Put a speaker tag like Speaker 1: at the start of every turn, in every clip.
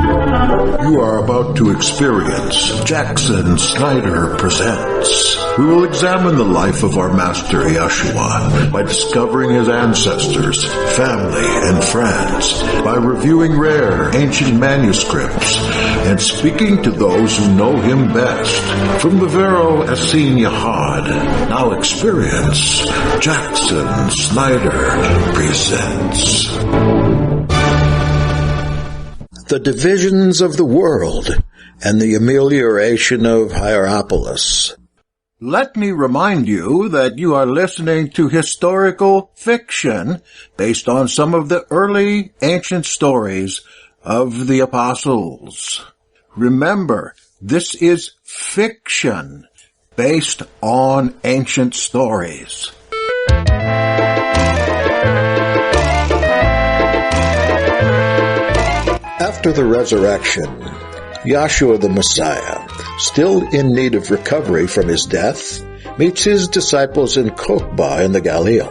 Speaker 1: You are about to experience Jackson Snyder Presents. We will examine the life of our Master Yeshua by discovering his ancestors, family, and friends, by reviewing rare ancient manuscripts, and speaking to those who know him best. From the Vero Essene Yahad, now experience Jackson Snyder Presents.
Speaker 2: The divisions of the world and the amelioration of Hierapolis.
Speaker 1: Let me remind you that you are listening to historical fiction based on some of the early ancient stories of the apostles. Remember, this is fiction based on ancient stories.
Speaker 2: After the resurrection, Yeshua the Messiah, still in need of recovery from his death, meets his disciples in Kokba in the Galilee,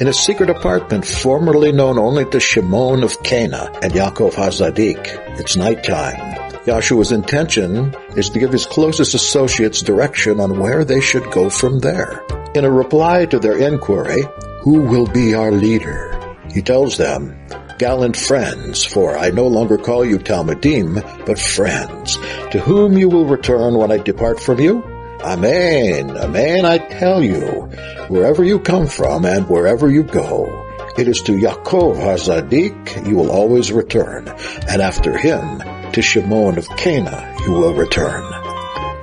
Speaker 2: in a secret apartment formerly known only to Shimon of Cana and Yaakov HaZadik. It's nighttime. Yeshua's intention is to give his closest associates direction on where they should go from there. In a reply to their inquiry, "Who will be our leader?" he tells them, "Gallant friends, for I no longer call you Talmudim, but friends, to whom you will return when I depart from you? Amen, amen, I tell you, wherever you come from and wherever you go, it is to Yaakov HaZadik you will always return, and after him, to Shimon of Cana you will return."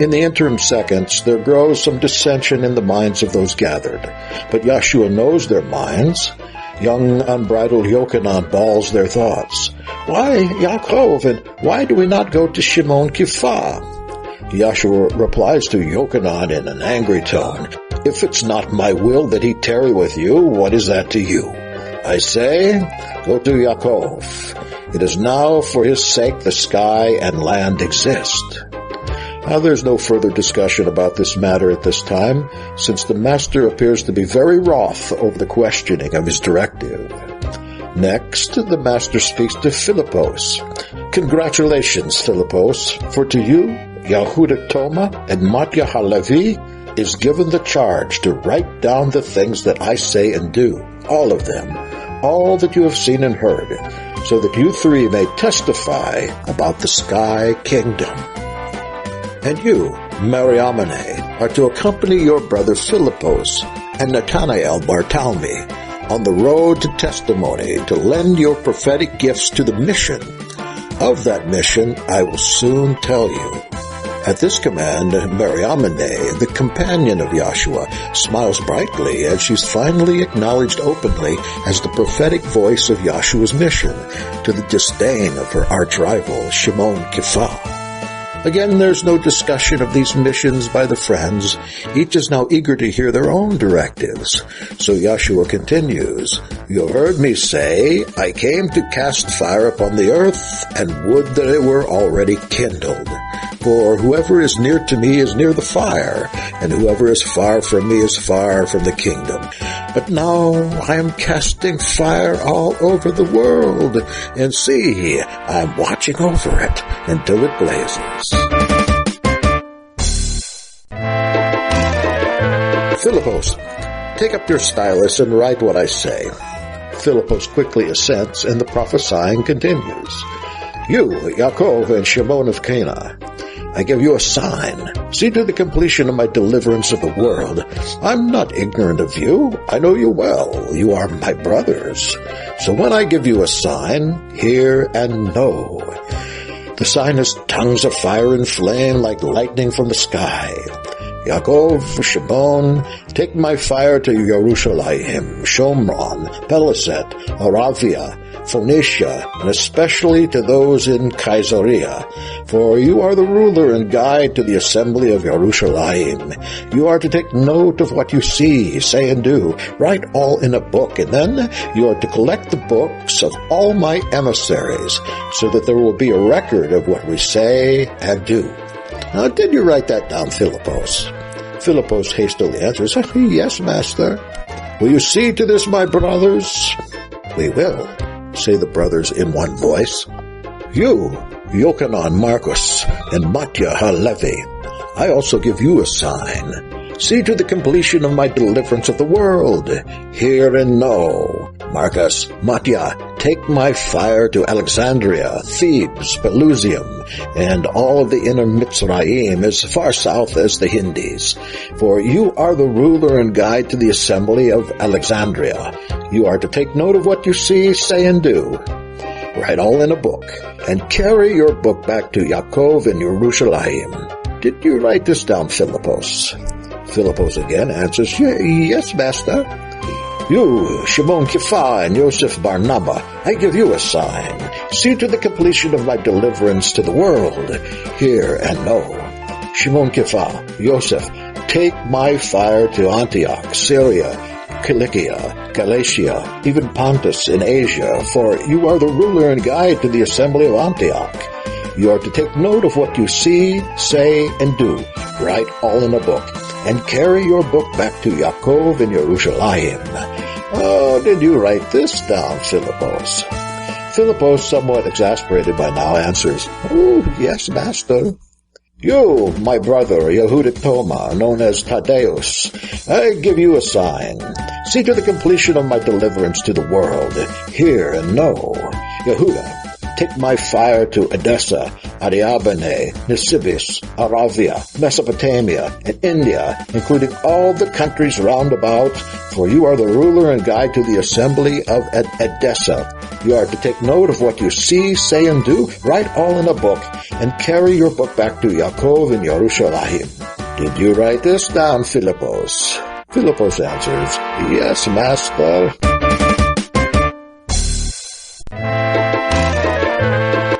Speaker 2: In the interim seconds, there grows some dissension in the minds of those gathered, but Yeshua knows their minds. Young, unbridled Yochanan balls their thoughts. "Why Yaakov, and why do we not go to Shimon Kipha?" Yeshua replies to Yochanan in an angry tone, "If it's not my will that he tarry with you, what is that to you? I say, go to Yaakov. It is now for his sake the sky and land exist." Now there's no further discussion about this matter at this time, since the master appears to be very wroth over the questioning of his directive. Next, the master speaks to Philippos. "Congratulations, Philippos, for to you, Yehuda Toma and Matya Halevi, is given the charge to write down the things that I say and do, all of them, all that you have seen and heard, so that you three may testify about the sky kingdom. And you, Mariamene, are to accompany your brother Philippos and Nathanael Bartholomew on the road to testimony to lend your prophetic gifts to the mission. Of that mission I will soon tell you." At this command, Mariamene, the companion of Yeshua, smiles brightly as she's finally acknowledged openly as the prophetic voice of Yeshua's mission, to the disdain of her arch-rival Shimon Kipha. Again, there's no discussion of these missions by the friends. Each is now eager to hear their own directives. So Yeshua continues, "You heard me say, I came to cast fire upon the earth, and would that it were already kindled. For whoever is near to me is near the fire, and whoever is far from me is far from the kingdom. But now I am casting fire all over the world, and see, I am watching over it until it blazes." "Philippos, take up your stylus and write what I say." Philippos quickly assents, and the prophesying continues. "You, Yaakov and Shimon of Cana, I give you a sign. See to the completion of my deliverance of the world. I'm not ignorant of you. I know you well. You are my brothers. So when I give you a sign, hear and know. The sign is tongues of fire and flame like lightning from the sky. Yaakov, Shimon, take my fire to Yerushalayim, Shomron, Peliset, Aravia, Phoenicia, and especially to those in Caesarea. For you are the ruler and guide to the assembly of Yerushalayim. You are to take note of what you see, say, and do. Write all in a book, and then you are to collect the books of all my emissaries, so that there will be a record of what we say and do." Now, did you write that down, Philippos? Philippos hastily answers, "Yes, master." "Will you see to this, my brothers?" "We will," say the brothers in one voice. You, Yochanan Marcus, and Mattia Halevi, I also give you a sign. See to the completion of my deliverance of the world. Hear and know. Marcus, Mattia, take my fire to Alexandria, Thebes, Pelusium, and all of the inner Mitzrayim as far south as the Hindies. For you are the ruler and guide to the assembly of Alexandria. You are to take note of what you see, say, and do. Write all in a book, and carry your book back to Yaakov in Yerushalayim. Did you write this down, Philippos? Philippos again answers, Yes, Master. You, Shimon Kepha and Yosef Barnabas, I give you a sign. See to the completion of my deliverance to the world. Hear and know. Shimon Kepha, Yosef, take my fire to Antioch, Syria, Cilicia, Galatia, even Pontus in Asia, for you are the ruler and guide to the assembly of Antioch. You are to take note of what you see, say, and do. Write all in a book, and carry your book back to Yaakov in Yerushalayim. Oh, did you write this down, Philippos? Philippos, somewhat exasperated by now, answers, Oh, yes, Master. You, my brother, Yehuda Toma, known as Thaddeus, I give you a sign. See to the completion of my deliverance to the world. Hear and know. Yehuda, take my fire to Edessa, Ariabene, Nisibis, Aravia, Mesopotamia, and India, including all the countries round about, for you are the ruler and guide to the assembly of Edessa. You are to take note of what you see, say, and do, write all in a book, and carry your book back to Yaakov in Yerushalayim. Did you write this down, Philippos? Philippos answers, Yes, Master.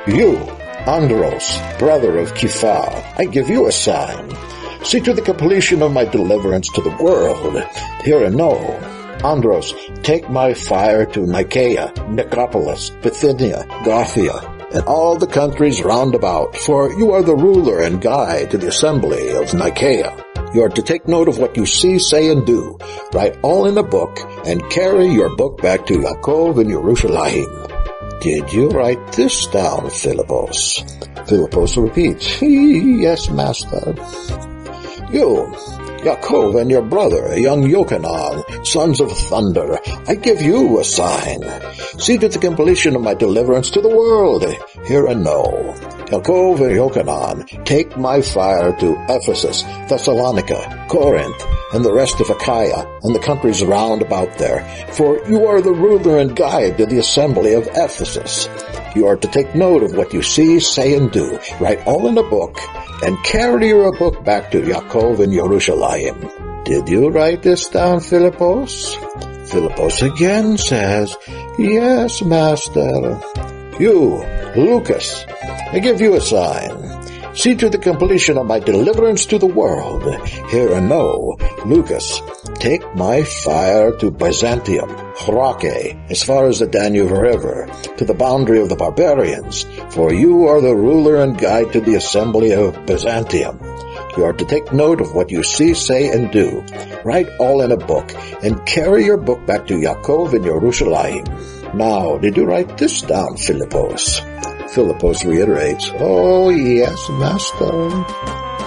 Speaker 2: You, Andros, brother of Kepha, I give you a sign. See to the completion of my deliverance to the world. Hear and know. Andros, take my fire to Nicaea, Nicopolis, Bithynia, Gothia, and all the countries round about, for you are the ruler and guide to the assembly of Nicaea. You are to take note of what you see, say, and do. Write all in a book, and carry your book back to Yaakov in Yerushalayim. Did you write this down, Philippos? Philippos repeats, Yes, Master. You, Yaakov, and your brother, young Yochanan, sons of thunder, I give you a sign. See to the completion of my deliverance to the world. Hear and know. Yaakov and Yochanan, take my fire to Ephesus, Thessalonica, Corinth, and the rest of Achaia, and the countries round about there, for you are the ruler and guide to the assembly of Ephesus. You are to take note of what you see, say, and do. Write all in a book, and carry your book back to Yaakov in Yerushalayim. Did you write this down, Philippos? Philippos again says, Yes, Master. You, Lucas, I give you a sign. See to the completion of my deliverance to the world. Hear and know. Lucas, take my fire to Byzantium, Hyrake, as far as the Danube River, to the boundary of the barbarians, for you are the ruler and guide to the assembly of Byzantium. You are to take note of what you see, say, and do. Write all in a book, and carry your book back to Yaakov in Yerushalayim. Now, did you write this down, Philippos? Philippos reiterates, Oh, yes, Master.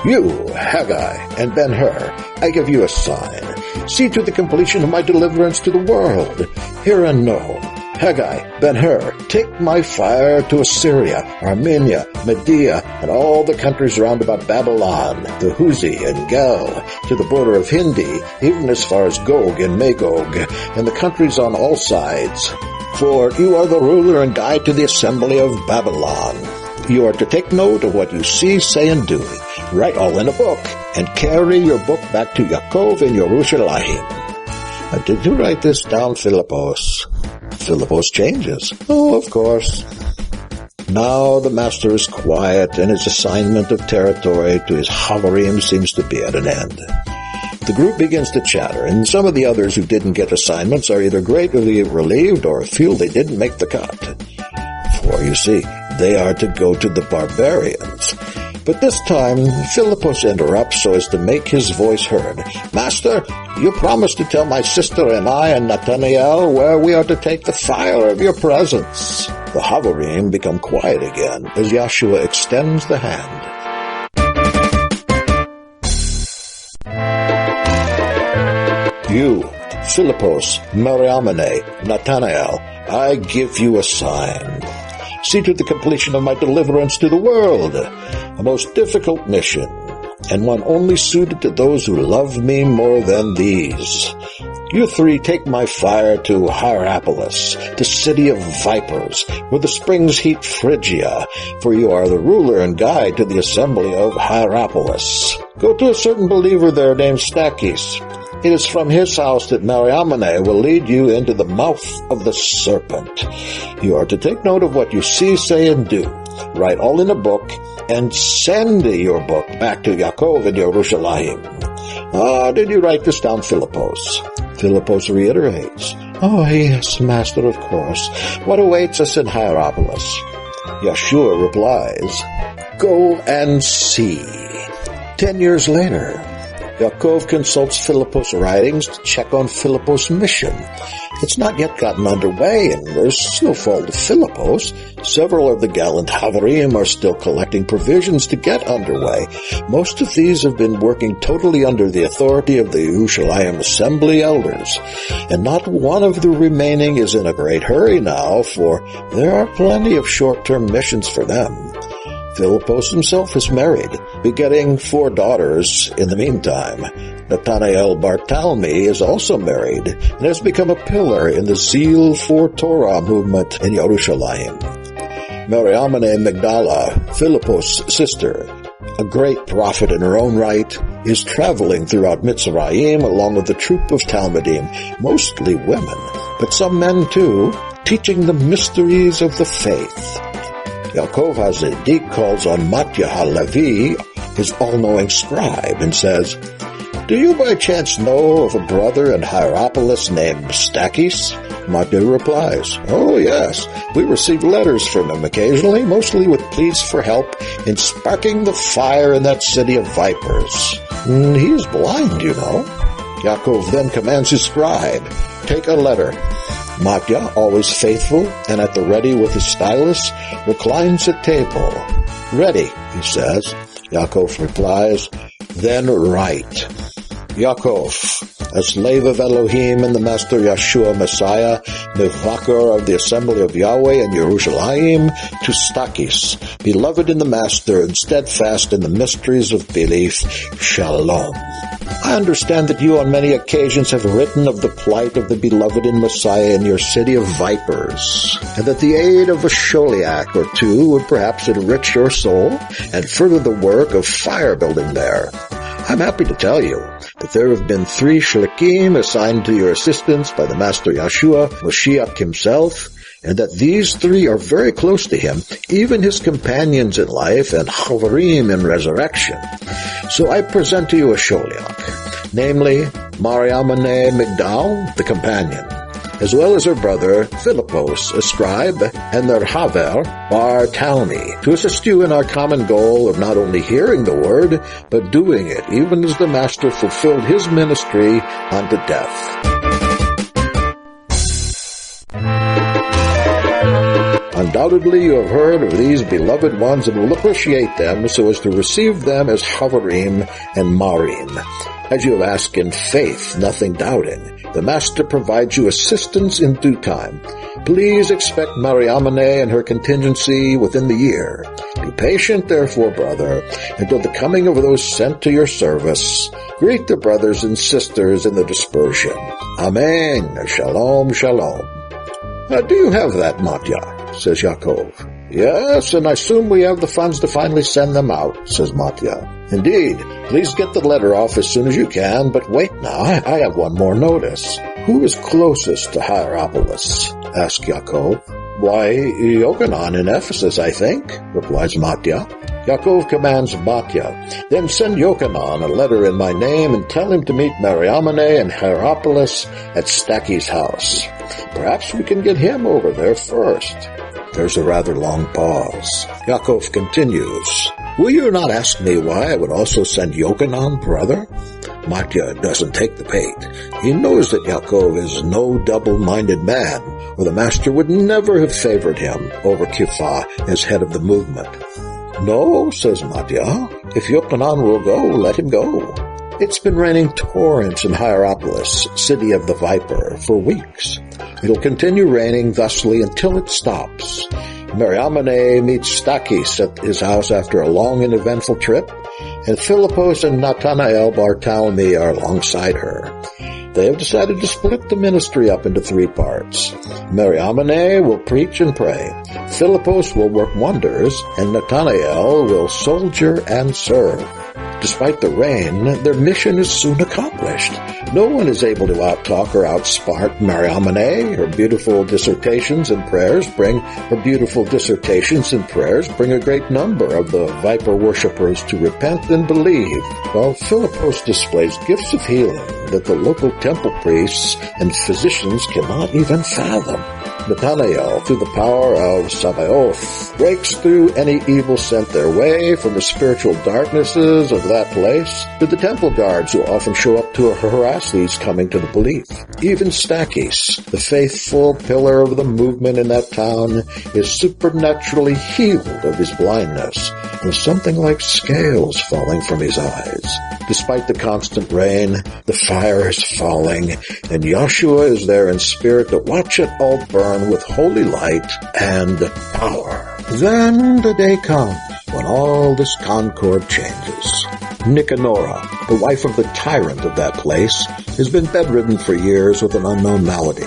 Speaker 2: You, Haggai, and Ben-Hur, I give you a sign. See to the completion of my deliverance to the world. Hear and know. Haggai, Ben-Hur, take my fire to Assyria, Armenia, Media, and all the countries round about Babylon, the Huzi and Gel, to the border of Hindi, even as far as Gog and Magog, and the countries on all sides. For you are the ruler and guide to the assembly of Babylon. You are to take note of what you see, say, and do. Write all in a book, and carry your book back to Yaakov in Yerushalayim. Did you write this down, Philippos? Philippos changes. Oh, of course. Now the master is quiet, and his assignment of territory to his Havarim seems to be at an end. The group begins to chatter, and some of the others who didn't get assignments are either greatly relieved or feel they didn't make the cut. For, you see, they are to go to the barbarians. But this time, Philippos interrupts so as to make his voice heard. "Master, you promised to tell my sister and I and Nathanael where we are to take the fire of your presence." The Havarim become quiet again as Yeshua extends the hand. "You, Philippos, Mariamene, Nathanael, I give you a sign. See to the completion of my deliverance to the world, a most difficult mission, and one only suited to those who love me more than these. You three take my fire to Hierapolis, the city of vipers, where the springs heat Phrygia, for you are the ruler and guide to the assembly of Hierapolis. Go to a certain believer there named Stakis. It is from his house that Mariamene will lead you into the mouth of the serpent. You are to take note of what you see, say, and do. Write all in a book, and send your book back to Yaakov in Yerushalayim." "Did you write this down, Philippos?" Philippos reiterates. "Oh, yes, Master, of course. What awaits us in Hierapolis?" Yeshua replies, "Go and see." 10 years later, Yaakov consults Philippos' writings to check on Philippos' mission. It's not yet gotten underway, and there's no fault of Philippos. Several of the gallant Havarim are still collecting provisions to get underway. Most of these have been working totally under the authority of the Yerushalayim Assembly elders, and not one of the remaining is in a great hurry now, for there are plenty of short-term missions for them. Philippos himself is married, begetting 4 daughters in the meantime. Nathanael Bartholomew is also married and has become a pillar in the Zeal for Torah movement in Yerushalayim. Mariamene Magdala, Philippos' sister, a great prophet in her own right, is traveling throughout Mitzrayim along with a troop of Talmudim, mostly women, but some men too, teaching the mysteries of the faith. Yaakov HaZedek calls on Matya HaLevi, his all-knowing scribe, and says, "Do you by chance know of a brother in Hierapolis named Stakis?" Matya replies, "Oh yes, we receive letters from him occasionally, mostly with pleas for help in sparking the fire in that city of vipers. He is blind, you know." Yaakov then commands his scribe, "Take a letter." Matya, always faithful and at the ready with his stylus, reclines at table. "Ready," he says. Yaakov replies, "Then write. Yaakov, a slave of Elohim and the Master Yeshua Messiah, Mevakar of the Assembly of Yahweh in Yerushalayim, to Stakis, beloved in the Master and steadfast in the mysteries of belief, Shalom. I understand that you on many occasions have written of the plight of the beloved in Messiah in your city of vipers, and that the aid of a sholiach or two would perhaps enrich your soul and further the work of fire building there. I'm happy to tell you that there have been 3 shlichim assigned to your assistance by the Master Yeshua, Moshiach himself, and that these 3 are very close to him, even his companions in life and Havarim in resurrection. So I present to you a sholiach, namely Mariamene Migdal, the companion, as well as her brother Philippos, a scribe, and their Haver, Bartholomew, to assist you in our common goal of not only hearing the word, but doing it, even as the Master fulfilled his ministry unto death. Undoubtedly you have heard of these beloved ones and will appreciate them so as to receive them as Havarim and Marim. As you have asked in faith, nothing doubting, the Master provides you assistance in due time. Please expect Mariamene and her contingency within the year. Be patient, therefore, brother, until the coming of those sent to your service. Greet the brothers and sisters in the dispersion. Amen. Shalom, shalom. Do you have that, Matya? Says Yaakov. Yes, and I assume we have the funds to finally send them out, says Matya. Indeed. Please get the letter off as soon as you can, but wait now, I have one more notice. Who is closest to Hierapolis? Asked Yaakov. Why, Yochanan in Ephesus, I think, replies Matya. Yaakov commands Matya, then send Yochanan a letter in my name and tell him to meet Mariamene and Hierapolis at Stakis' house. Perhaps we can get him over there first. There's a rather long pause. Yaakov continues, "Will you not ask me why I would also send Yochanan, brother?" Matya doesn't take the bait. He knows that Yaakov is no double-minded man, or the master would never have favored him over Kipha as head of the movement. "No," says Matya. "If Yochanan will go, let him go." It's been raining torrents in Hierapolis, city of the Viper, for weeks. It'll continue raining thusly until it stops. Mariamene meets Stakis at his house after a long and eventful trip, and Philippos and Nathanael Bartholomew are alongside her. They have decided to split the ministry up into 3 parts. Mariamene will preach and pray, Philippos will work wonders, and Nathanael will soldier and serve. Despite the rain, their mission is soon accomplished. No one is able to out-talk or outsmart Mariamene. Her beautiful dissertations and prayers bring a great number of the Viper worshippers to repent and believe, while Philippos displays gifts of healing that the local temple priests and physicians cannot even fathom. Nathanael, through the power of Sabaoth, breaks through any evil sent their way, from the spiritual darknesses of that place to the temple guards who often show up to harass these coming to the belief. Even Stakis, the faithful pillar of the movement in that town, is supernaturally healed of his blindness, with something like scales falling from his eyes. Despite the constant rain, the fire is falling, and Joshua is there in spirit to watch it all burn with holy light and power. Then the day comes when all this concord changes. Nicanora, the wife of the tyrant of that place, has been bedridden for years with an unknown malady.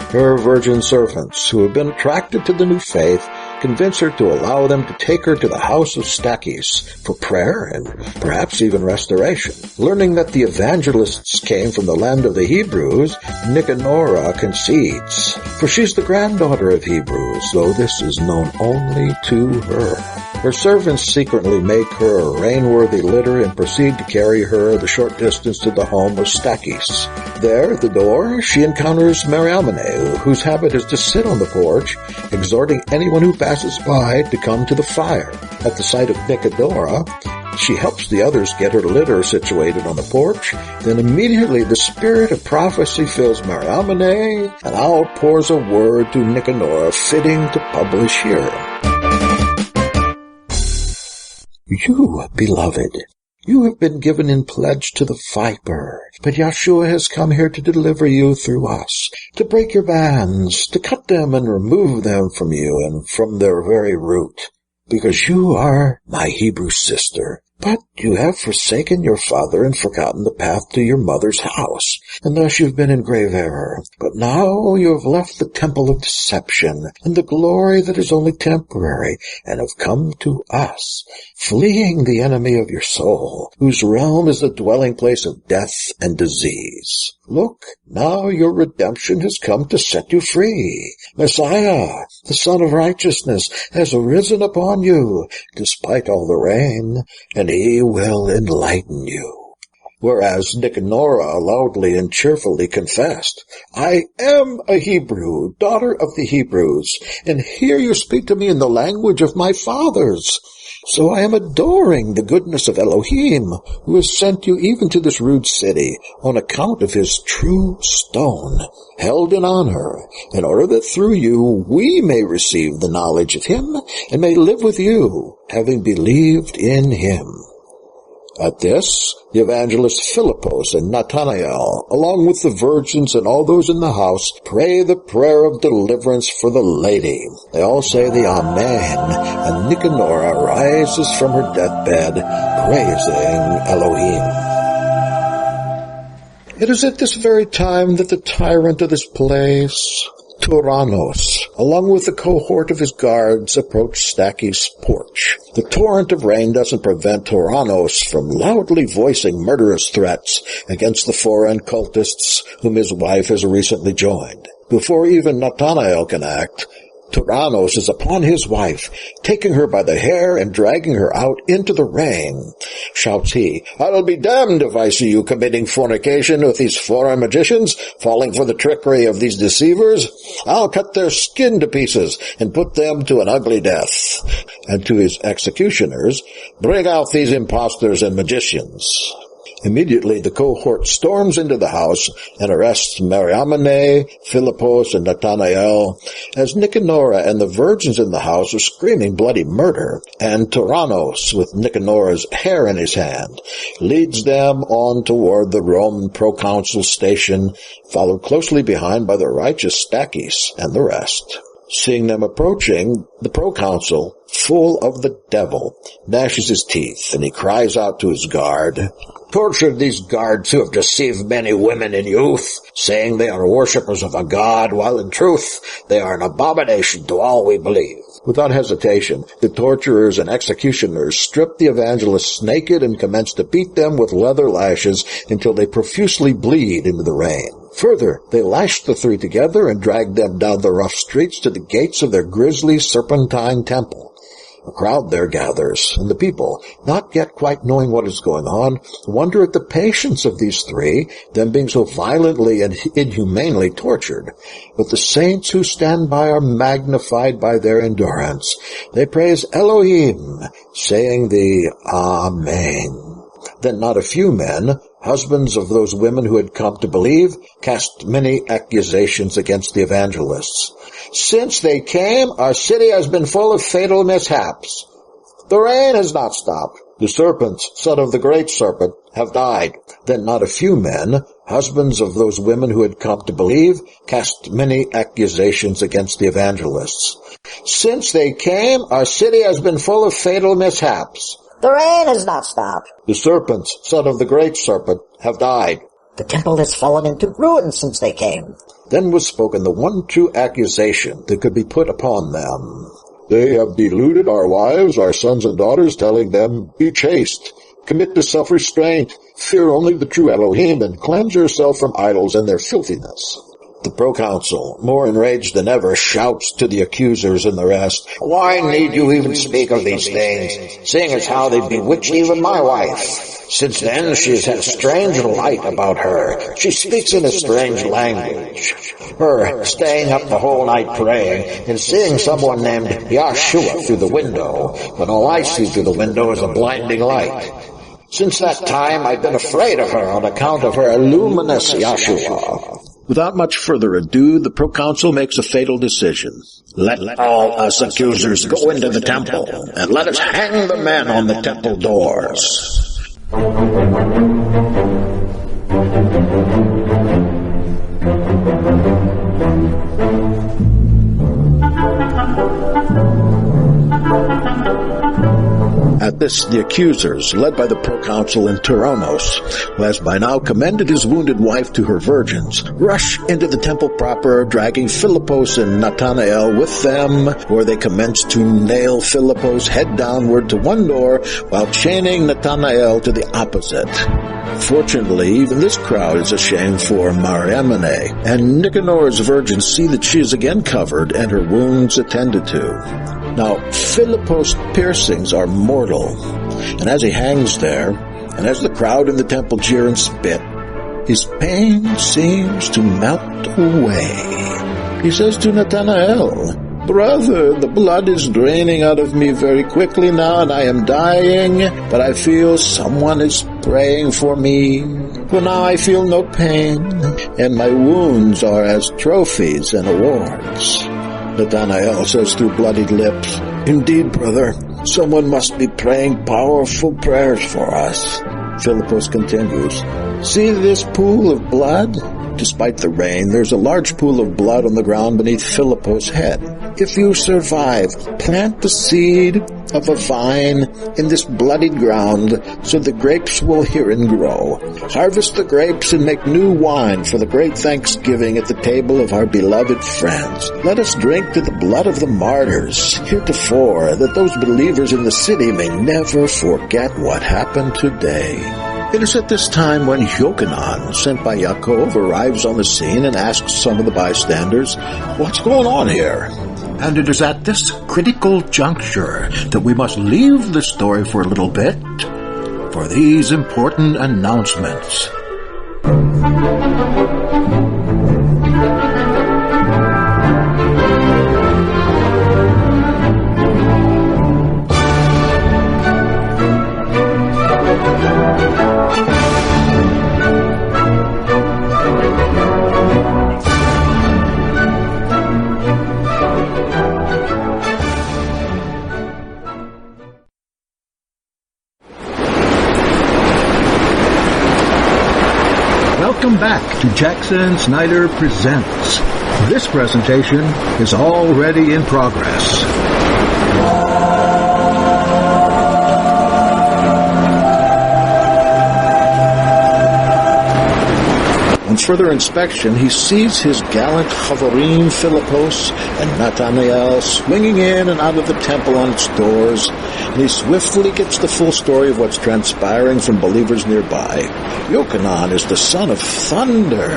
Speaker 2: Her virgin servants, who have been attracted to the new faith, convince her to allow them to take her to the house of Stakis for prayer and perhaps even restoration. Learning that the evangelists came from the land of the Hebrews, Nicanora concedes, for she's the granddaughter of Hebrews, though this is known only to her. Her servants secretly make her a rain-worthy litter and proceed to carry her the short distance to the home of Stakis. There, at the door, she encounters Mariamene, whose habit is to sit on the porch, exhorting anyone who passes by to come to the fire. At the sight of Nicanora, she helps the others get her litter situated on the porch. Then immediately the spirit of prophecy fills Mariamene, and outpours a word to Nicanora fitting to publish here. "You, beloved, you have been given in pledge to the Viper, but Yeshua has come here to deliver you through us, to break your bands, to cut them and remove them from you and from their very root, because you are my Hebrew sister. But you have forsaken your father and forgotten the path to your mother's house, and thus you've been in grave error. But now you have left the temple of deception and the glory that is only temporary, and have come to us, fleeing the enemy of your soul, whose realm is the dwelling place of death and disease. Look, now your redemption has come to set you free. Messiah, the Son of Righteousness, has arisen upon you, despite all the rain, and he will enlighten you." Whereas Nicanora loudly and cheerfully confessed, "I am a Hebrew, daughter of the Hebrews, and here you speak to me in the language of my fathers. So I am adoring the goodness of Elohim, who has sent you even to this rude city on account of his true stone, held in honor, in order that through you we may receive the knowledge of him and may live with you, having believed in him." At this, the evangelists Philippos and Nathanael, along with the virgins and all those in the house, pray the prayer of deliverance for the lady. They all say the Amen, and Nicanora rises from her deathbed, praising Elohim. It is at this very time that the tyrant of this place, Tyrannos, along with the cohort of his guards, approach Stakis' porch. The torrent of rain doesn't prevent Tyrannos from loudly voicing murderous threats against the foreign cultists whom his wife has recently joined. Before even Nathanael can act, Tyrannos is upon his wife, taking her by the hair and dragging her out into the rain. Shouts he, I'll be damned if I see you committing fornication with these foreign magicians, falling for the trickery of these deceivers. I'll cut their skin to pieces and put them to an ugly death. And to his executioners, bring out these impostors and magicians. Immediately the cohort storms into the house and arrests Mariamene, Philippos, and Nathanael, as Nicanora and the virgins in the house are screaming bloody murder, and Tyrannos, with Nicanora's hair in his hand, leads them on toward the Roman proconsul station, followed closely behind by the righteous Stachys and the rest. Seeing them approaching, the proconsul, full of the devil, gnashes his teeth, and he cries out to his guard, Torture these guards who have deceived many women and youth, saying they are worshippers of a god, while in truth they are an abomination to all we believe. Without hesitation, the torturers and executioners strip the evangelists naked and commence to beat them with leather lashes until they profusely bleed into the rain. Further, they lashed the three together and dragged them down the rough streets to the gates of their grisly serpentine temple. A crowd there gathers, and the people, not yet quite knowing what is going on, wonder at the patience of these three, them being so violently and inhumanely tortured. But the saints who stand by are magnified by their endurance. They praise Elohim, saying the Amen. Then not a few men, husbands of those women who had come to believe, cast many accusations against the evangelists. Since they came, our city has been full of fatal mishaps. The rain has not stopped. The serpents, son of the great serpent, have died. Then not a few men, husbands of those women who had come to believe, cast many accusations against the evangelists. Since they came, our city has been full of fatal mishaps.
Speaker 3: The rain has not stopped.
Speaker 2: The serpents, son of the great serpent, have died.
Speaker 3: The temple has fallen into ruin since they came.
Speaker 2: Then was spoken the one true accusation that could be put upon them. They have deluded our wives, our sons and daughters, telling them, Be chaste, commit to self-restraint, fear only the true Elohim, and cleanse yourself from idols and their filthiness. The proconsul, more enraged than ever, shouts to the accusers and the rest, Why need you even speak of these things, seeing as how they bewitched even my wife? Since then she has had a strange light about her. She speaks in a strange language. Her staying up the whole night praying, and seeing someone named Yahshua through the window, when all I see through the window is a blinding light. Since that time I've been afraid of her on account of her luminous Yahshua. Without much further ado, the proconsul makes a fatal decision. Let all us accusers go into the temple, and let us hang the men on the temple doors. At this, the accusers, led by the proconsul and Tyrannos, who has by now commended his wounded wife to her virgins, rush into the temple proper, dragging Philippos and Nathanael with them, where they commence to nail Philippos head downward to one door, while chaining Nathanael to the opposite. Fortunately, even this crowd is ashamed for Mariamene, and Nicanora's virgins see that she is again covered and her wounds attended to. Now, Philippos' piercings are mortal, and as he hangs there, and as the crowd in the temple jeer and spit, his pain seems to melt away. He says to Nathanael, Brother, the blood is draining out of me very quickly now, and I am dying, but I feel someone is praying for me. For now I feel no pain, and my wounds are as trophies and awards. Nathanael says through bloodied lips, Indeed, brother, someone must be praying powerful prayers for us. Philippos continues, See this pool of blood? Despite the rain, there's a large pool of blood on the ground beneath Philippos' head. If you survive, plant the seed of a vine in this bloodied ground, so the grapes will herein grow. Harvest the grapes and make new wine for the great thanksgiving at the table of our beloved friends. Let us drink to the blood of the martyrs heretofore, that those believers in the city may never forget what happened today. It is at this time when Yochanan, sent by Yaakov, arrives on the scene and asks some of the bystanders, What's going on here? And it is at this critical juncture that we must leave the story for a little bit for these important announcements. Welcome back to Jackson Snyder Presents. This presentation is already in progress. On further inspection, he sees his gallant Havarim Philippos and Nathanael swinging in and out of the temple on its doors, and he swiftly gets the full story of what's transpiring from believers nearby. Yochanan is the son of thunder.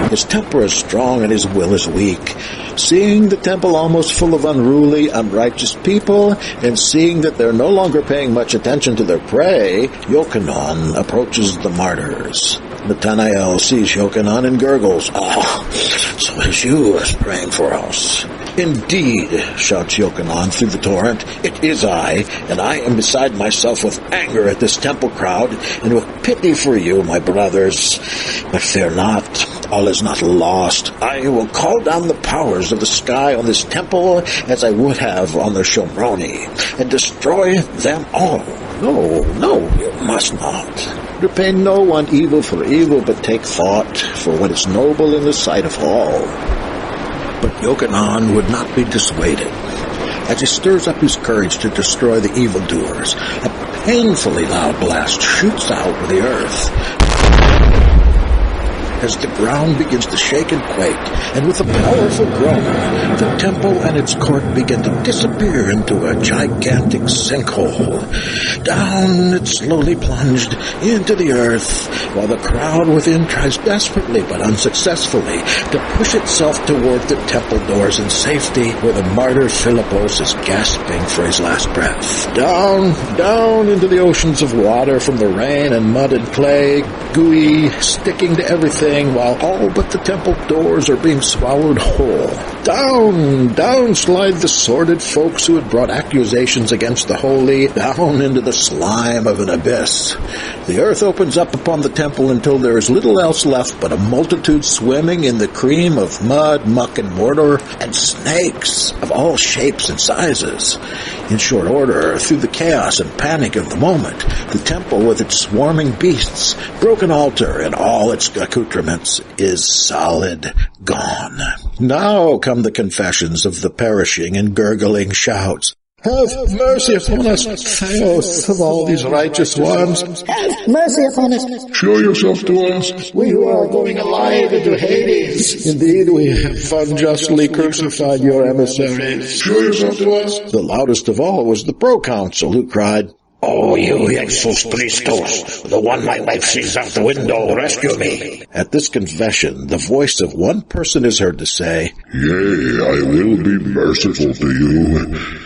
Speaker 2: His temper is strong and his will is weak. Seeing the temple almost full of unruly, unrighteous people, and seeing that they're no longer paying much attention to their prey, Yochanan approaches the martyrs. Nathanael sees Yochanan and gurgles, so it is you who is praying for us. Indeed, shouts Yochanan through the torrent, it is I, and I am beside myself with anger at this temple crowd, and with pity for you, my brothers. But fear not, all is not lost. I will call down the powers of the sky on this temple, as I would have on the Shomroni, and destroy them all. No, you must not. Repay no one evil for evil, but take thought for what is noble in the sight of all. But Yochanan would not be dissuaded. As he stirs up his courage to destroy the evildoers, a painfully loud blast shoots out of the earth. As the ground begins to shake and quake, and with a powerful groan, the temple and its court begin to disappear into a gigantic sinkhole. Down it slowly plunged into the earth, while the crowd within tries desperately but unsuccessfully to push itself toward the temple doors in safety, where the martyr Philippos is gasping for his last breath. Down into the oceans of water from the rain and mud and clay, gooey, sticking to everything, while all but the temple doors are being swallowed whole. Down slide the sordid folks who had brought accusations against the holy, down into the slime of an abyss. The earth opens up upon the temple until there is little else left but a multitude swimming in the cream of mud, muck, and mortar, and snakes of all shapes and sizes. In short order, through the chaos and panic of the moment, the temple with its swarming beasts, broken altar, and all its accoutrements is solid gone. Now come the confessions of the perishing and gurgling shouts. Have mercy upon us, Theos, of all these righteous ones.
Speaker 3: Have mercy upon us.
Speaker 1: Show yourself to us.
Speaker 2: We who are going alive into Hades. Indeed, we have unjustly crucified your emissaries.
Speaker 1: Show yourself to us.
Speaker 2: The loudest of all was the proconsul, who cried,
Speaker 4: Oh, you Jesus Christos, the one my wife sees out the window, rescue me.
Speaker 2: At this confession, the voice of one person is heard to say,
Speaker 1: Yea, I will be merciful to you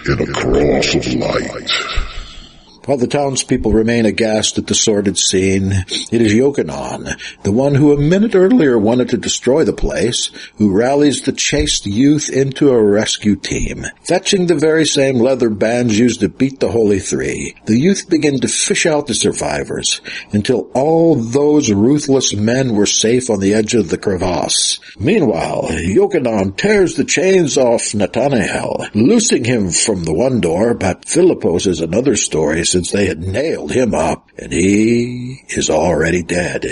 Speaker 1: in a cross of light.
Speaker 2: While the townspeople remain aghast at the sordid scene, it is Yochanan, the one who a minute earlier wanted to destroy the place, who rallies the chaste youth into a rescue team. Fetching the very same leather bands used to beat the Holy Three, the youth begin to fish out the survivors, until all those ruthless men were safe on the edge of the crevasse. Meanwhile, Yochanan tears the chains off Nathanael, loosing him from the one door, but Philippos is another story, since they had nailed him up, and he is already dead.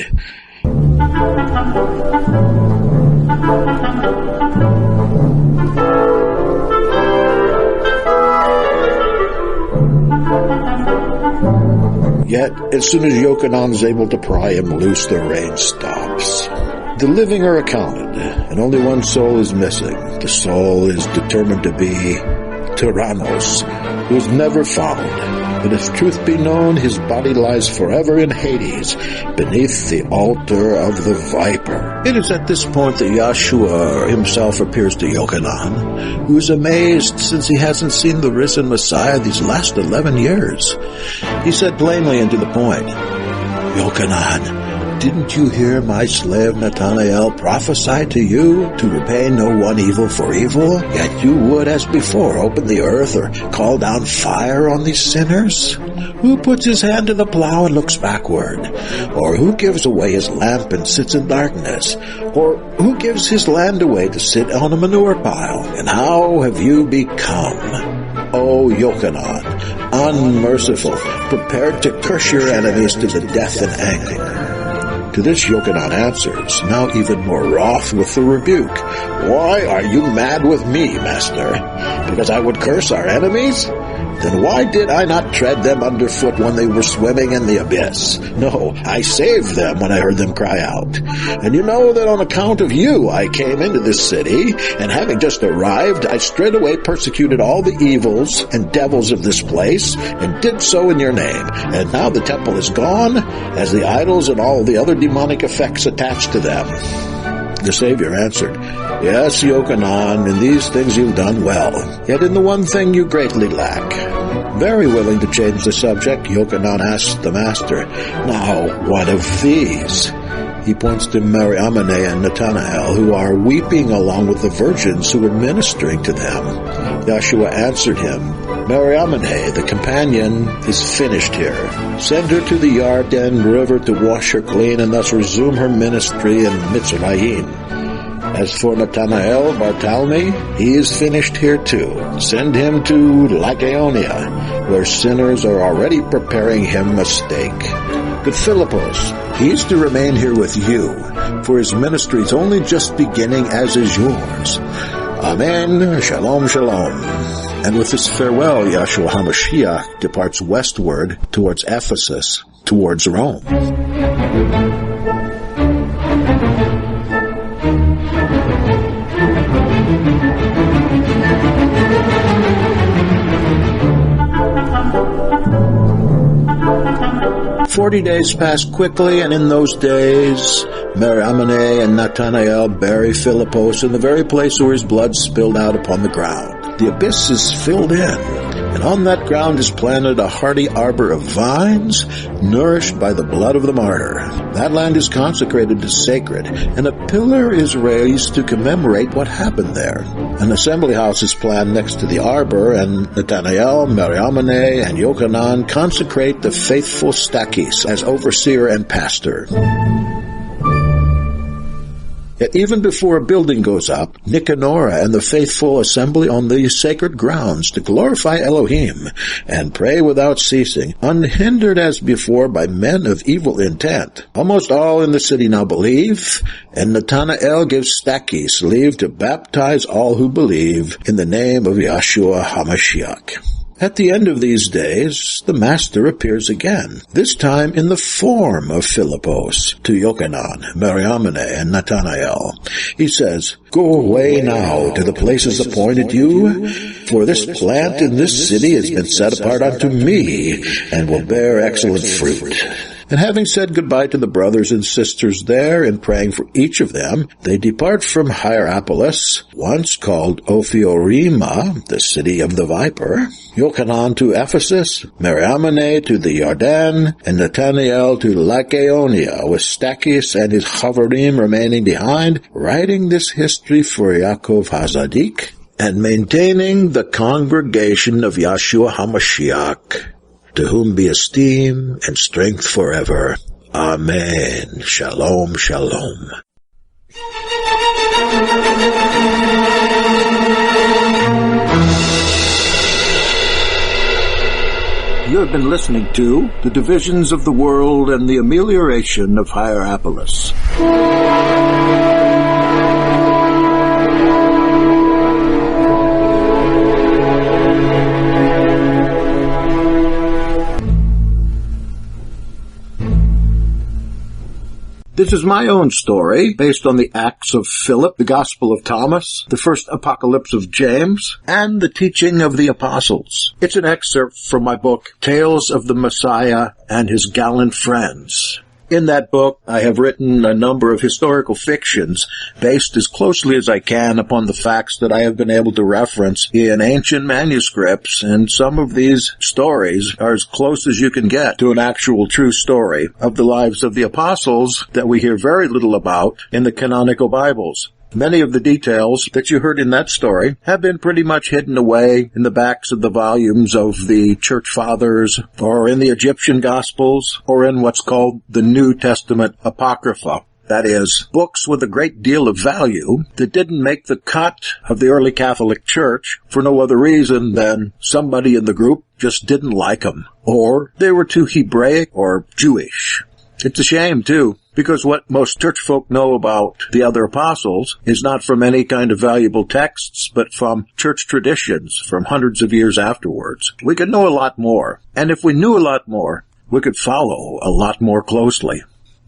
Speaker 2: Yet, as soon as Yochanan is able to pry him loose, the rain stops. The living are accounted, and only one soul is missing. The soul is determined to be Tyrannos, who is never found. But if truth be known, his body lies forever in Hades, beneath the altar of the viper. It is at this point that Yahshua himself appears to Yochanan, who is amazed since he hasn't seen the risen Messiah these last 11 years. He said plainly and to the point, "Yochanan, didn't you hear my slave Nathanael prophesy to you to repay no one evil for evil? Yet you would, as before, open the earth or call down fire on these sinners? Who puts his hand to the plow and looks backward? Or who gives away his lamp and sits in darkness? Or who gives his land away to sit on a manure pile? And how have you become, O Yochanan, unmerciful, prepared to curse your enemies to the death and anger?" To this Yochanan answers, now even more wroth with the rebuke, "Why are you mad with me, master? Because I would curse our enemies? Then why did I not tread them underfoot when they were swimming in the abyss? No, I saved them when I heard them cry out. And you know that on account of you I came into this city, and having just arrived, I straightway persecuted all the evils and devils of this place, and did so in your name. And now the temple is gone, as the idols and all the other demonic effects attached to them." The Savior answered, "Yes, Yochanan, in these things you've done well, yet in the one thing you greatly lack." Very willing to change the subject, Yochanan asked the Master, "Now, what of these?" He points to Mariamene and Nathanael, who are weeping along with the virgins who were ministering to them. Yahshua answered him, "Mariamene, the companion, is finished here. Send her to the Yarden river to wash her clean and thus resume her ministry in Mitzrayim. As for Nathanael Bartholomew, he is finished here too. Send him to Lycaonia, where sinners are already preparing him a stake. But Philippos, he is to remain here with you, for his ministry is only just beginning, as is yours. Amen. Shalom, shalom." And with this farewell, Yahshua HaMashiach departs westward towards Ephesus, towards Rome. "40 days pass quickly, and in those days Mariamene and Nathanael bury Philippos in the very place where his blood spilled out upon the ground. The abyss is filled in, and on that ground is planted a hardy arbor of vines, nourished by the blood of the martyr. That land is consecrated as sacred, and a pillar is raised to commemorate what happened there. An assembly house is planned next to the arbor, and Nathanael, Mariamene, and Yochanan consecrate the faithful Stakis as overseer and pastor. Yet even before a building goes up, Nicanor and the faithful assemble on these sacred grounds to glorify Elohim and pray without ceasing, unhindered as before by men of evil intent. Almost all in the city now believe, and Nathanael gives Stakis leave to baptize all who believe in the name of Yahshua HaMashiach. At the end of these days, the Master appears again, this time in the form of Philippos, to Yochanan, Mariamene, and Nathanael. He says, "Go away now to the places appointed you, for this plant in this city has been set apart unto me, and will bear excellent fruit." And having said goodbye to the brothers and sisters there and praying for each of them, they depart from Hierapolis, once called Opheorhumos, the city of the viper, Yochanan to Ephesus, Mariamene to the Yarden, and Nathanael to Lycaonia, with Stakis and his Chavarim remaining behind, writing this history for Yaakov HaZadik, and maintaining the congregation of Yahshua HaMashiach, to whom be esteem and strength forever. Amen. Shalom, shalom. You have been listening to The Divisions of the World and the Amelioration of Hierapolis. This is my own story, based on the Acts of Philip, the Gospel of Thomas, the first Apocalypse of James, and the teaching of the Apostles. It's an excerpt from my book, Tales of the Messiah and His Gallant Friends. In that book, I have written a number of historical fictions based as closely as I can upon the facts that I have been able to reference in ancient manuscripts, and some of these stories are as close as you can get to an actual true story of the lives of the apostles that we hear very little about in the canonical Bibles. Many of the details that you heard in that story have been pretty much hidden away in the backs of the volumes of the Church Fathers, or in the Egyptian Gospels, or in what's called the New Testament Apocrypha. That is, books with a great deal of value that didn't make the cut of the early Catholic Church for no other reason than somebody in the group just didn't like them, or they were too Hebraic or Jewish. It's a shame, too, because what most church folk know about the other apostles is not from any kind of valuable texts, but from church traditions from hundreds of years afterwards. We could know a lot more, and if we knew a lot more, we could follow a lot more closely.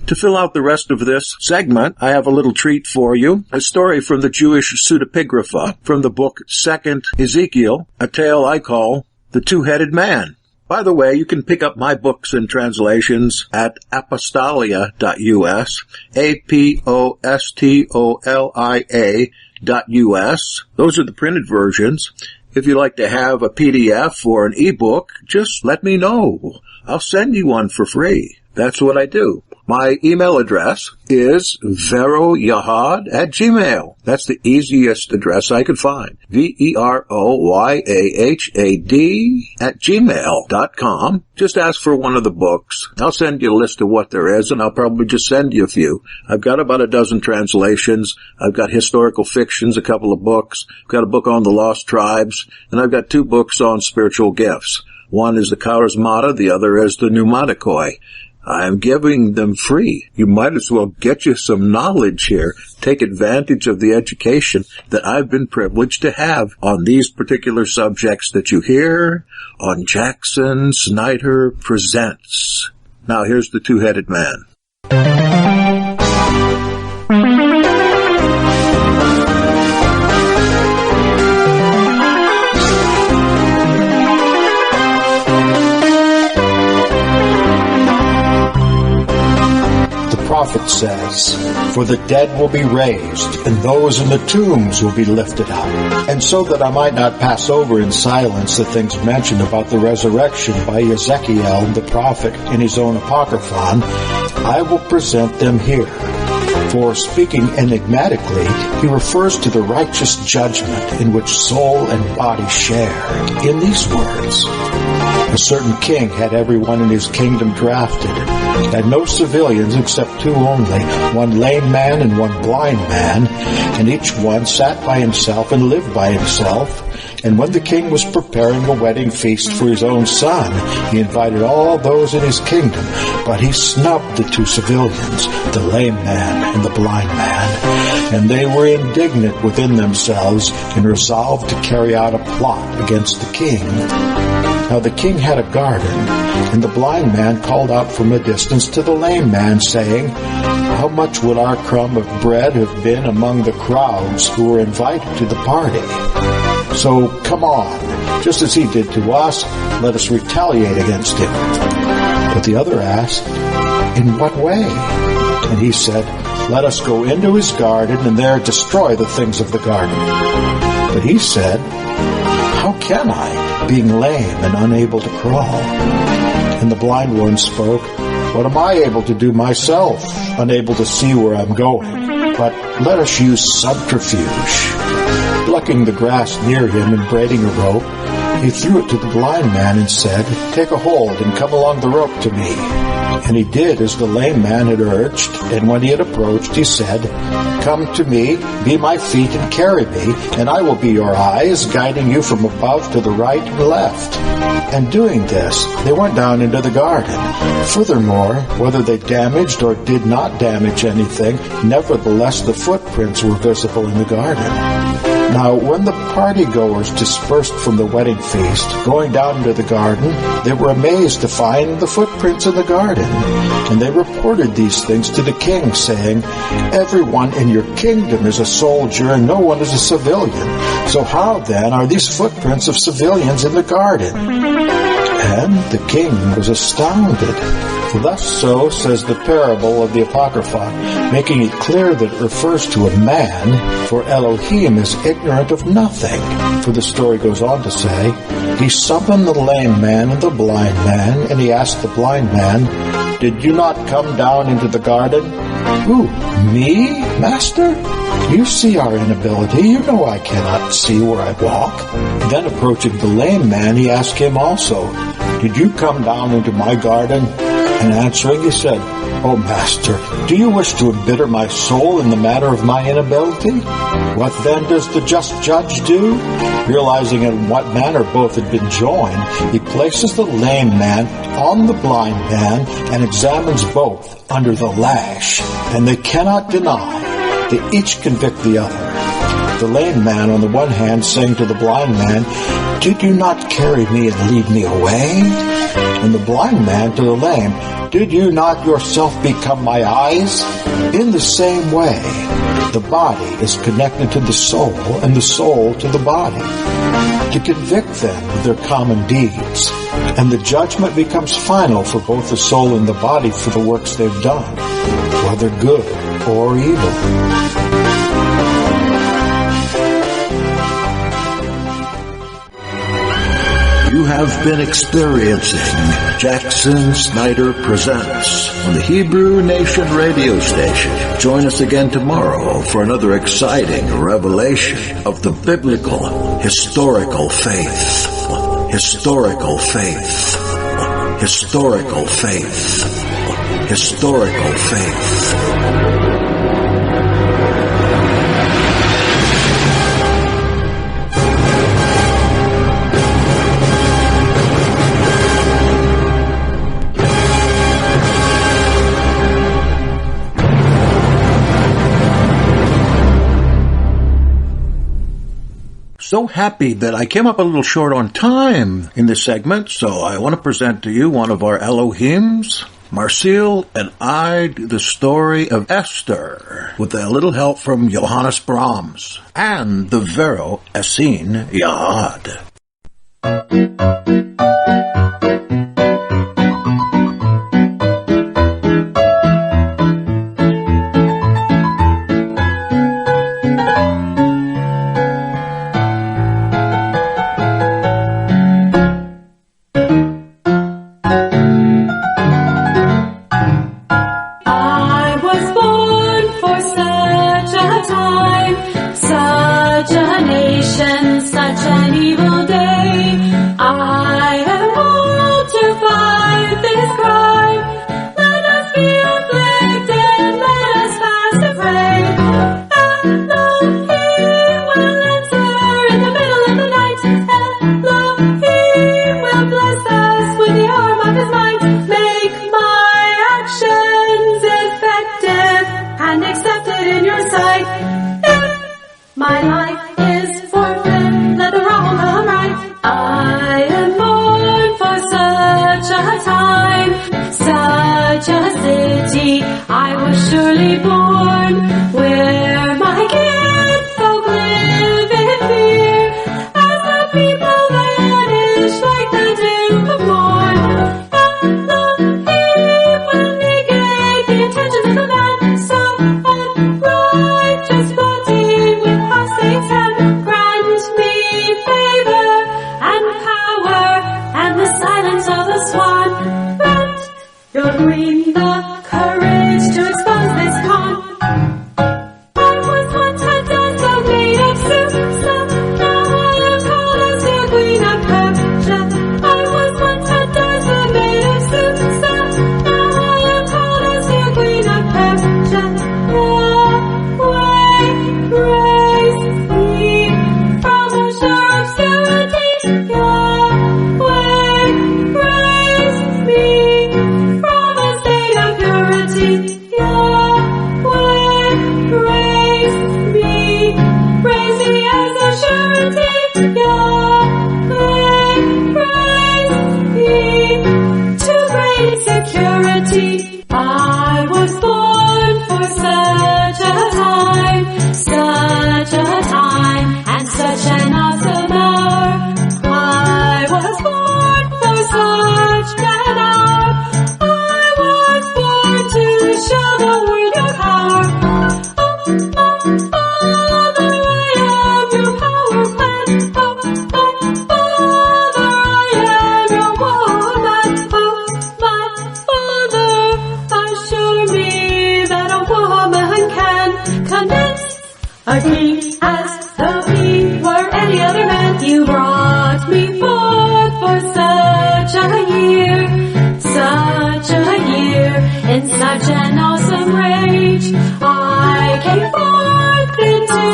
Speaker 2: To fill out the rest of this segment, I have a little treat for you, a story from the Jewish pseudepigrapha from the book 2nd Ezekiel, a tale I call The Two-Headed Man. By the way, you can pick up my books and translations at apostolia.us, apostolia.us. Those are the printed versions. If you'd like to have a PDF or an ebook, just let me know. I'll send you one for free. That's what I do. My email address is veroyahad@gmail. That's the easiest address I could find. veroyahad@gmail.com. Just ask for one of the books. I'll send you a list of what there is, and I'll probably just send you a few. I've got about a dozen translations. I've got historical fictions, a couple of books. I've got a book on the Lost Tribes, and I've got 2 books on spiritual gifts. One is the Charismata, the other is the Pneumatikoi. I'm giving them free. You might as well get you some knowledge here. Take advantage of the education that I've been privileged to have on these particular subjects that you hear on Jackson Snyder Presents. Now here's the Two-Headed Man. The prophet says, "For the dead will be raised, and those in the tombs will be lifted up." And so that I might not pass over in silence the things mentioned about the resurrection by Ezekiel the prophet in his own Apocryphon, I will present them here. For speaking enigmatically, he refers to the righteous judgment in which soul and body share in these words: "A certain king had everyone in his kingdom drafted, had no civilians except 2 only, one lame man and one blind man, and each one sat by himself and lived by himself. And when the king was preparing a wedding feast for his own son, he invited all those in his kingdom, but he snubbed the 2 civilians, the lame man and the blind man. And they were indignant within themselves and resolved to carry out a plot against the king. Now the king had a garden, and the blind man called out from a distance to the lame man, saying, 'How much would our crumb of bread have been among the crowds who were invited to the party? So come on, just as he did to us, let us retaliate against him.' But the other asked, 'In what way?' And he said, 'Let us go into his garden and there destroy the things of the garden.' But he said, 'How can I, being lame and unable to crawl?' And the blind one spoke, 'What am I able to do myself, unable to see where I'm going? But let us use subterfuge.' Plucking the grass near him and braiding a rope, he threw it to the blind man and said, 'Take a hold and come along the rope to me.' And he did as the lame man had urged, and when he had approached, he said, 'Come to me, be my feet and carry me, and I will be your eyes, guiding you from above to the right and left.' And doing this, they went down into the garden. Furthermore, whether they damaged or did not damage anything, nevertheless the footprints were visible in the garden. Now, when the party-goers dispersed from the wedding feast, going down into the garden, they were amazed to find the footprints in the garden. And they reported these things to the king, saying, "Everyone in your kingdom is a soldier, and no one is a civilian. So how, then, are these footprints of civilians in the garden?" And the king was astounded. Thus so says the parable of the Apocrypha, making it clear that it refers to a man, for Elohim is ignorant of nothing. For the story goes on to say, "He summoned the lame man and the blind man, and he asked the blind man, 'Did you not come down into the garden?' 'Who, me, master? You see our inability. You know I cannot see where I walk.' Then approaching the lame man, he asked him also, 'Did you come down into my garden?' And answering, he said, 'O master, do you wish to embitter my soul in the matter of my inability?' What then does the just judge do? Realizing in what manner both had been joined, he places the lame man on the blind man and examines both under the lash. And they cannot deny. They each convict the other. The lame man on the one hand saying to the blind man, 'Did you not carry me and lead me away?' And the blind man to the lame, 'Did you not yourself become my eyes?' In the same way, the body is connected to the soul, and the soul to the body, to convict them of their common deeds. And the judgment becomes final for both the soul and the body for the works they've done, whether good or evil."
Speaker 1: You have been experiencing Jackson Snyder Presents on the Hebrew Nation radio station. Join us again tomorrow for another exciting revelation of the biblical, historical faith. Historical faith. Historical faith. Historical faith. So happy that I came up a little short on time in this segment, so I want to present to you one of our Elohims. Marcel and I do the story of Esther with a little help from Johannes Brahms and the Vero Essene Yahad.
Speaker 5: Our king asked, though he were any other man, you brought me forth for such a year, in such an awesome rage. I came forth into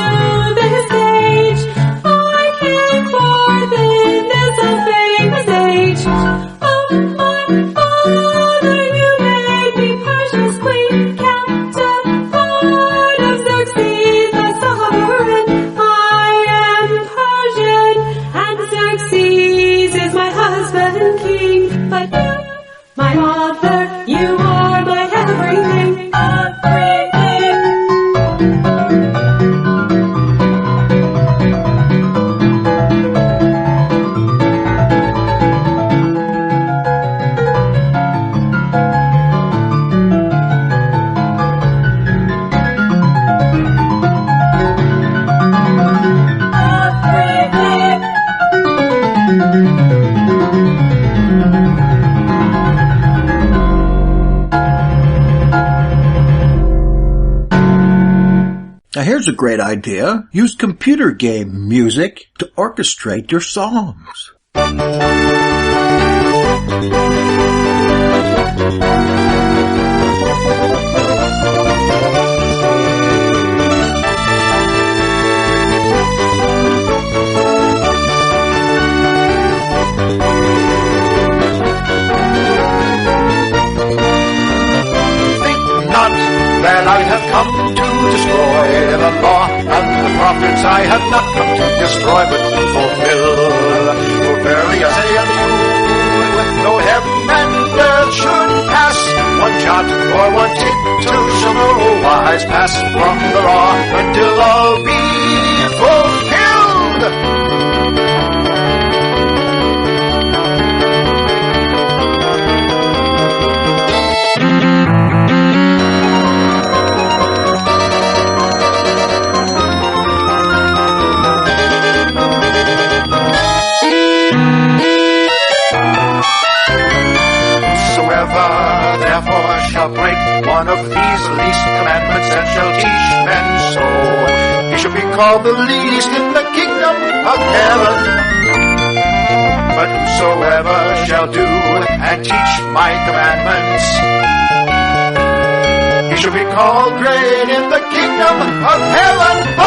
Speaker 5: this age, I came forth in this famous age. Oh, my father, you made me Persia's queen, captive part of Xerxes the sovereign. I am Persian, and Xerxes is my husband king. But you, my mother, you are my everything, everything.
Speaker 2: Now here's a great idea. Use computer game music to orchestrate your songs.
Speaker 6: That I have come to destroy the law and the prophets. I have not come to destroy but to fulfill. For verily I say unto you, no heaven and earth should pass, one jot or one tittle shall no wise pass from the law until all be fulfilled. Therefore shall break one of these least commandments and shall teach men so, he shall be called the least in the kingdom of heaven. But whosoever shall do and teach my commandments, he shall be called great in the kingdom of heaven. Oh!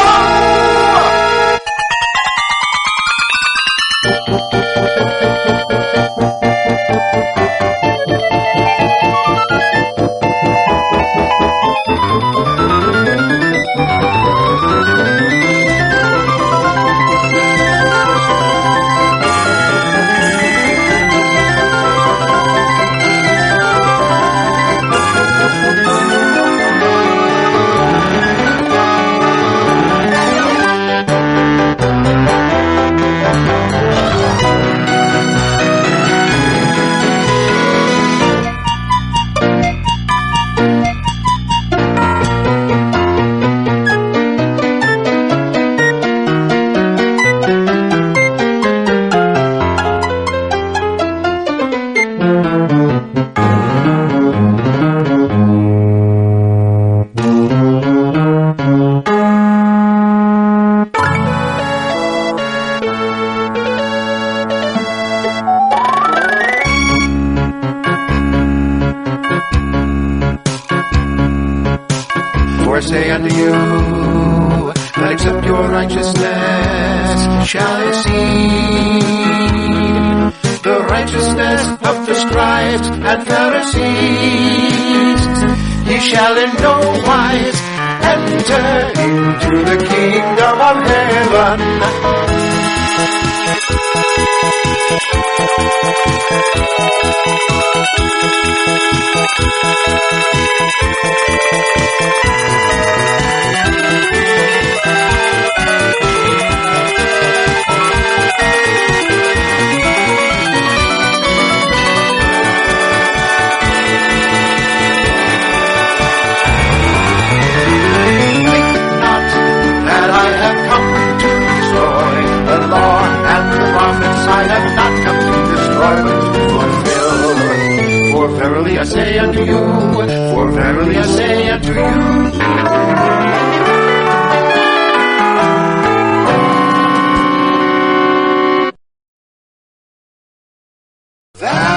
Speaker 6: Say unto you, that except your righteousness shall exceed the righteousness of the scribes and Pharisees, ye shall in no wise enter into the kingdom of heaven. I have not come to destroy, but to fulfill. For verily I say unto you, for verily I say unto you, That